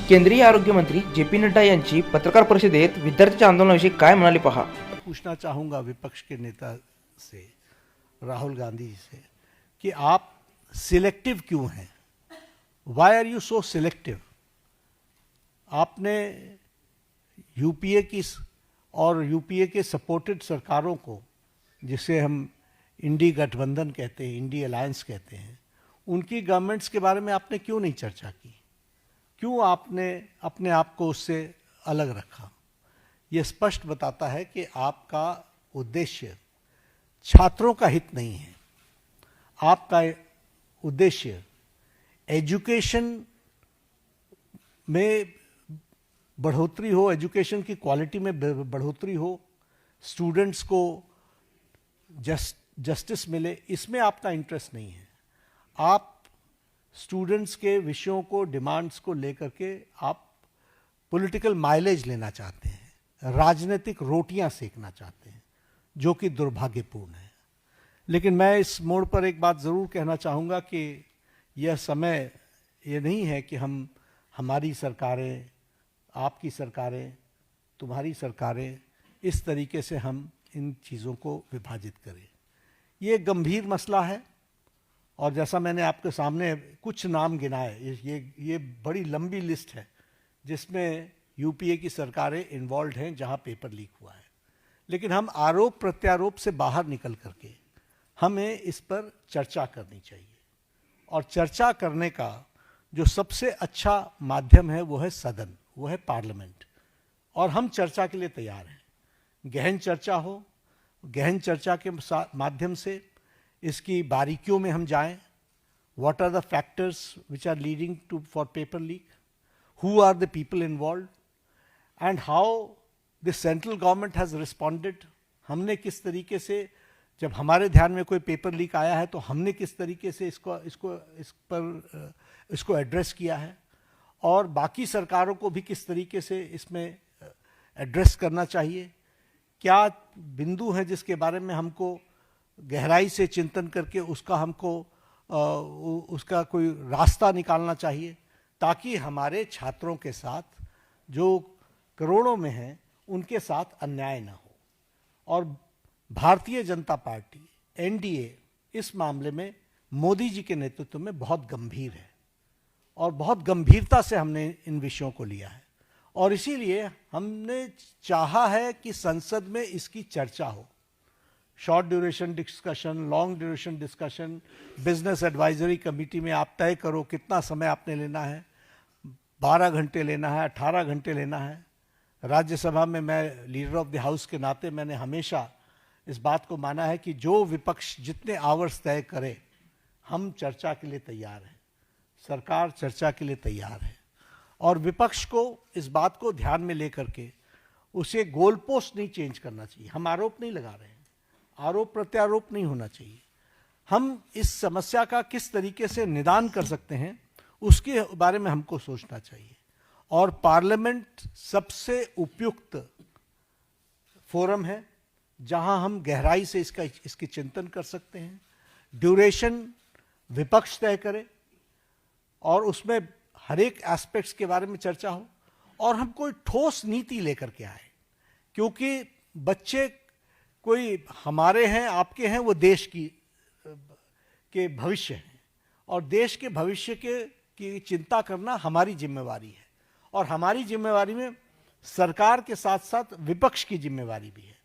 केंद्रीय आरोग्य मंत्री जे.पी. नड्डा यांची पत्रकार परिषदेत विद्यार्थ्यांच्या आंदोलनाविषयी काय म्हणाले पहा. पूछना चाहूँगा विपक्ष के नेता से, राहुल गांधी जी से, कि आप सिलेक्टिव क्यों हैं? Why are you so selective? आपने यूपीए की और यूपीए के सपोर्टेड सरकारों को, जिसे हम इंडी गठबंधन कहते हैं, इंडी अलायंस कहते हैं, उनकी गवर्नमेंट्स के बारे में आपने क्यों नहीं चर्चा की? क्यों आपने अपने आप को उससे अलग रखा? यह स्पष्ट बताता है कि आपका उद्देश्य छात्रों का हित नहीं है। आपका उद्देश्य एजुकेशन में बढ़ोतरी हो, एजुकेशन की क्वालिटी में बढ़ोतरी हो, स्टूडेंट्स को जस्टिस मिले, इसमें आपका इंटरेस्ट नहीं है। आप स्टूडेंट्स के विषयों को, डिमांड्स को लेकर के आप पॉलिटिकल माइलेज लेना चाहते हैं, राजनीतिक रोटियां सेकना चाहते हैं, जो कि दुर्भाग्यपूर्ण है। लेकिन मैं इस मोड़ पर एक बात ज़रूर कहना चाहूँगा कि यह समय ये नहीं है कि हमारी सरकारें, आपकी सरकारें, तुम्हारी सरकारें, इस तरीके से हम इन चीज़ों को विभाजित करें। ये गंभीर मसला है और जैसा मैंने आपके सामने कुछ नाम गिनाए, ये बड़ी लंबी लिस्ट है जिसमें यूपीए की सरकारें इन्वॉल्व हैं जहां पेपर लीक हुआ है। लेकिन हम आरोप प्रत्यारोप से बाहर निकल करके हमें इस पर चर्चा करनी चाहिए, और चर्चा करने का जो सबसे अच्छा माध्यम है वो है सदन, वो है पार्लियामेंट, और हम चर्चा के लिए तैयार हैं। गहन चर्चा हो, गहन चर्चा के माध्यम से इसकी बारीकियों में हम जाएं। What are the factors which are leading to for paper leak, who are the people involve, and how the central government has responded. हमने किस तरीके से, जब हमारे ध्यान में कोई पेपर लीक आया है तो हमने किस तरीके से इसको एड्रेस किया है, और बाकी सरकारों को भी किस तरीके से इसमें एड्रेस करना चाहिए। क्या बिंदु हैं जिसके बारे में हमको गहराई से चिंतन करके उसका कोई रास्ता निकालना चाहिए, ताकि हमारे छात्रों के साथ, जो करोड़ों में हैं, उनके साथ अन्याय न हो। और भारतीय जनता पार्टी, एनडीए, इस मामले में मोदी जी के नेतृत्व में बहुत गंभीर है, और बहुत गंभीरता से हमने इन विषयों को लिया है, और इसीलिए हमने चाहा है कि संसद में इसकी चर्चा हो। Short duration discussion, long duration discussion, business advisory committee में आप तय करो कितना समय आपने लेना है, 12 घंटे लेना है, 18 घंटे लेना है। राज्यसभा में मैं लीडर ऑफ द हाउस के नाते मैंने हमेशा इस बात को माना है कि जो विपक्ष जितने आवर्स तय करे, हम चर्चा के लिए तैयार हैं, सरकार चर्चा के लिए तैयार है। और विपक्ष को इस बात को ध्यान में लेकर के उसे गोल पोस्ट नहीं चेंज करना चाहिए। हम आरोप नहीं लगा रहे हैं, आरोप प्रत्यारोप नहीं होना चाहिए। हम इस समस्या का किस तरीके से निदान कर सकते हैं, उसके बारे में हमको सोचना चाहिए, और पार्लियामेंट सबसे उपयुक्त फोरम है जहां हम गहराई से इसकी चिंतन कर सकते हैं। ड्यूरेशन विपक्ष तय करे और उसमें हर एक एस्पेक्ट्स के बारे में चर्चा हो, और हम कोई ठोस नीति लेकर के आए, क्योंकि बच्चे कोई हमारे हैं, आपके हैं, वो देश के भविष्य हैं, और देश के भविष्य की चिंता करना हमारी जिम्मेवारी है, और हमारी जिम्मेवारी में सरकार के साथ साथ विपक्ष की जिम्मेवारी भी है।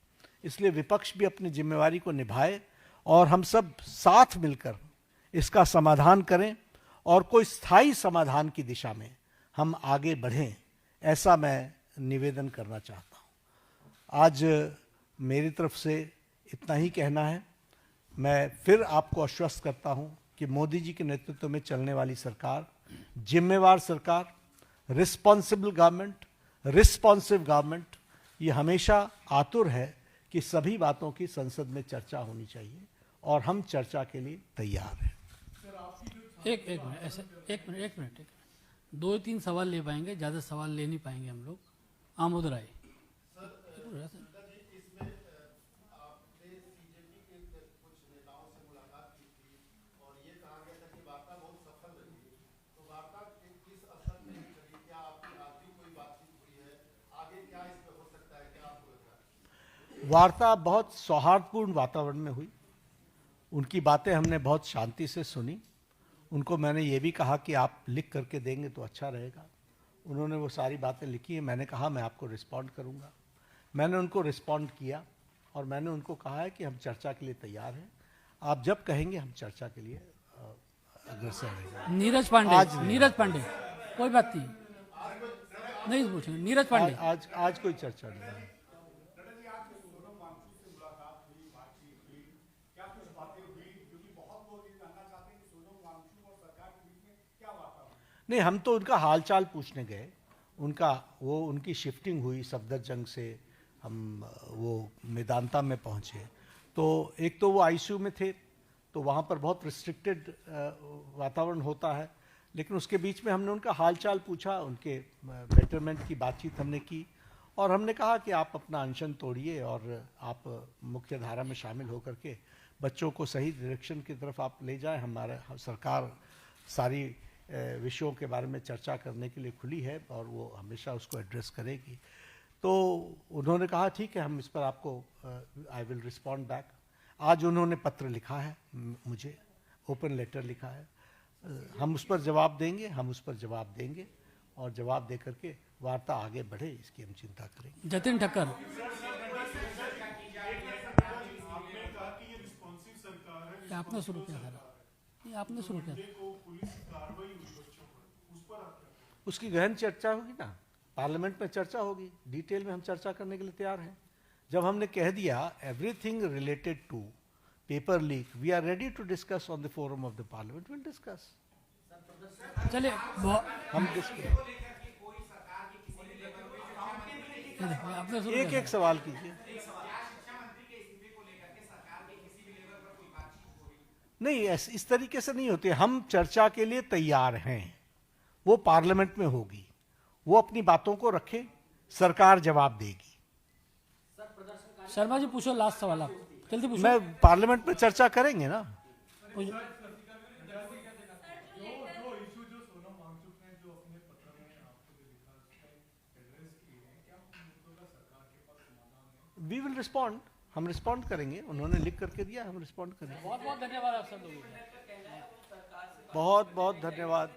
इसलिए विपक्ष भी अपनी जिम्मेवारी को निभाए और हम सब साथ मिलकर इसका समाधान करें, और कोई स्थायी समाधान की दिशा में हम आगे बढ़ें, ऐसा मैं निवेदन करना चाहता हूँ। आज मेरी तरफ से इतना ही कहना है। मैं फिर आपको आश्वस्त करता हूँ कि मोदी जी के नेतृत्व में चलने वाली सरकार जिम्मेवार सरकार, रिस्पॉन्सिबल गवर्नमेंट, रिस्पॉन्सिव गवर्नमेंट, ये हमेशा आतुर है कि सभी बातों की संसद में चर्चा होनी चाहिए, और हम चर्चा के लिए तैयार हैं। एक मिनट 2-3 सवाल ले पाएंगे, ज़्यादा सवाल ले नहीं पाएंगे हम लोग। आमोद राय। वार्ता बहुत सफल रही, तो वार्ता किस असर में चली? क्या आपकी वार्ता बहुत सौहार्दपूर्ण वातावरण में हुई। उनकी बातें हमने बहुत शांति से सुनी। उनको मैंने ये भी कहा कि आप लिख करके देंगे तो अच्छा रहेगा। उन्होंने वो सारी बातें लिखी हैं। मैंने कहा मैं आपको रिस्पॉन्ड करूंगा। मैंने उनको रिस्पॉन्ड किया और मैंने उनको कहा है कि हम चर्चा के लिए तैयार हैं। आप जब कहेंगे हम चर्चा के लिए अग्रसर रहेंगे। नीरज पांडे कोई बात नहीं पूछेंगे। नीरज पांडे आज कोई चर्चा नहीं है। नहीं, हम तो उनका हालचाल पूछने गए। उनकी शिफ्टिंग हुई सफदरजंग से, हम वो मेदांता में पहुंचे। तो एक तो वो आईसीयू में थे, तो वहाँ पर बहुत रिस्ट्रिक्टेड वातावरण होता है, लेकिन उसके बीच में हमने उनका हालचाल पूछा, उनके बेटरमेंट की बातचीत हमने की और हमने कहा कि आप अपना अनशन तोड़िए और आप मुख्य धारा में शामिल होकर के बच्चों को सही डायरेक्शन की तरफ आप ले जाएं। हमारा सरकार सारी विषयों के बारे में चर्चा करने के लिए खुली है और वो हमेशा उसको एड्रेस करेगी। तो उन्होंने कहा ठीक है, हम इस पर आपको आई विल रिस्पॉन्ड बैक। आज उन्होंने पत्र लिखा है मुझे, ओपन लेटर लिखा है। हम उस पर जवाब देंगे और जवाब दे करके वार्ता आगे बढ़े, इसकी हम चिंता करेंगे। जतिन ठक्कर, आपने शुरू किया था, ये आपने शुरू किया था। उसकी गहन चर्चा होगी ना, पार्लियामेंट में चर्चा होगी, डिटेल में हम चर्चा करने के लिए तैयार हैं। जब हमने कह दिया everything related to paper leak we are ready to discuss on the forum of the parliament, will discuss. चलिए हम एक सवाल कीजिए। नहीं, इस तरीके से नहीं होती। हम चर्चा के लिए तैयार हैं, वो पार्लियामेंट में होगी, वो अपनी बातों को रखे, सरकार जवाब देगी। शर्मा जी पूछो, लास्ट सवाल आप जल्दी पूछो। मैं पार्लियामेंट में चर्चा करेंगे ना। वी विल रिस्पॉन्ड, हम रिस्पॉन्ड करेंगे। उन्होंने लिख करके दिया, हम रिस्पॉन्ड करेंगे। बहुत बहुत धन्यवाद आप सब लोगों को। बहुत बहुत धन्यवाद।